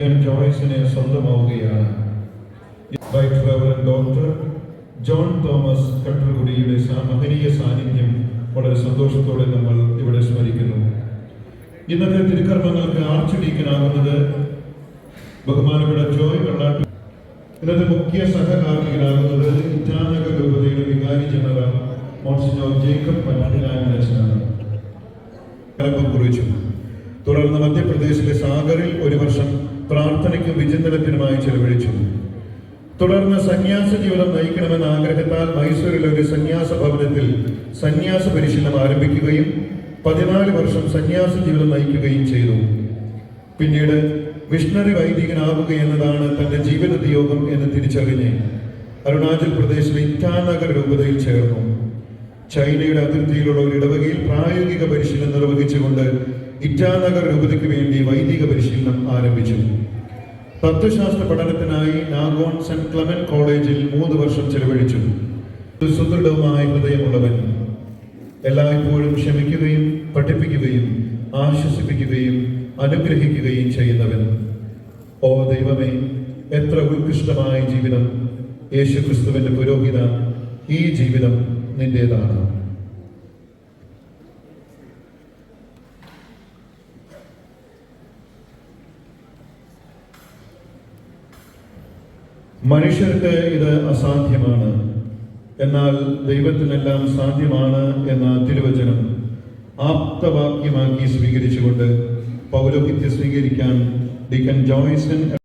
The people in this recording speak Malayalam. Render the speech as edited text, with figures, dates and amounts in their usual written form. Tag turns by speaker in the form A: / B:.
A: ജോയ്സിനെ സ്വന്തമാവുകയാണ്. ഡോക്ടർ ജോൺ തോമസ് കട്ടർകുടിയുടെ മഹനീയ സാന്നിധ്യം വളരെ സന്തോഷത്തോടെ നമ്മൾ ഇവിടെ സ്മരിക്കുന്നു. ഇന്നത്തെ തിരുക്കർമ്മങ്ങൾക്ക് ആർച്ച് ഡീക്കനാകുന്നത് ബഹുമാനപ്പെട്ട ജോയ് വെള്ളാട്ടു. ഇന്നത്തെ മുഖ്യ സഹകാർമ്മികനാകുന്നത് ഇറ്റാനഗർ രൂപതയുടെ വികാരി ജനറൽ മോൺസിഞ്ഞോർ ജേക്കബ് പന്നാട്ടിനായച്ചനാണ്. കുറിച്ചു. തുടർന്ന് മധ്യപ്രദേശിലെ സാഗറിൽ ഒരു വർഷം പ്രാർത്ഥനയ്ക്കും വിചിന്തനത്തിനുമായി ചെലവഴിച്ചു. തുടർന്ന് സന്യാസ ജീവിതം നയിക്കണമെന്ന ആഗ്രഹത്താൽ മൈസൂരിലെ ഒരു സന്യാസ ഭവനത്തിൽ സന്യാസ പരിശീലനം ആരംഭിക്കുകയും 14 വർഷം സന്യാസ ജീവിതം നയിക്കുകയും ചെയ്തു. പിന്നീട് മിഷണറി വൈദികനാവുക എന്നതാണ് തന്റെ ജീവിത നിയോഗം എന്ന് തിരിച്ചറിഞ്ഞ് അരുണാചൽ പ്രദേശിലെ ഇറ്റാനഗർ രൂപതയിൽ ചേർന്നു. ചൈനയുടെ അതിർത്തിയിലുള്ള ഒരു ഇടവകയിൽ പ്രായോഗിക പരിശീലനം നിർവഹിച്ചുകൊണ്ട് ഇറ്റാനഗർ രൂപതയ്ക്ക് വേണ്ടി വൈദിക പരിശീലനം ആരംഭിച്ചു. തത്വശാസ്ത്ര പഠനത്തിനായി നാഗോൺ സെന്റ് ക്ലെമന്റ് കോളേജിൽ 3 വർഷം ചെലവഴിച്ചു. സുദൃഢവുമായ ഹൃദയമുള്ളവൻ, എല്ലായ്പ്പോഴും ക്ഷമിക്കുകയും പഠിപ്പിക്കുകയും ആശ്വസിപ്പിക്കുകയും അനുഗ്രഹിക്കുകയും ചെയ്യുന്നവൻ. ഓ ദൈവമേ, എത്ര ഉത്കൃഷ്ടമായ ജീവിതം! യേശുക്രിസ്തുവിന്റെ പുരോഹിത, ഈ ജീവിതം നിന്റേതാണ്. മനുഷ്യർക്ക് ഇത് അസാധ്യമാണ്, എന്നാൽ ദൈവത്തിനെല്ലാം സാധ്യമാണ് എന്ന തിരുവചനം ആപ്തവാക്യമാക്കി സ്വീകരിച്ചുകൊണ്ട് പൗരോഹിത്യം സ്വീകരിക്കാൻ ഡീക്കൻ ജോയ്സൺ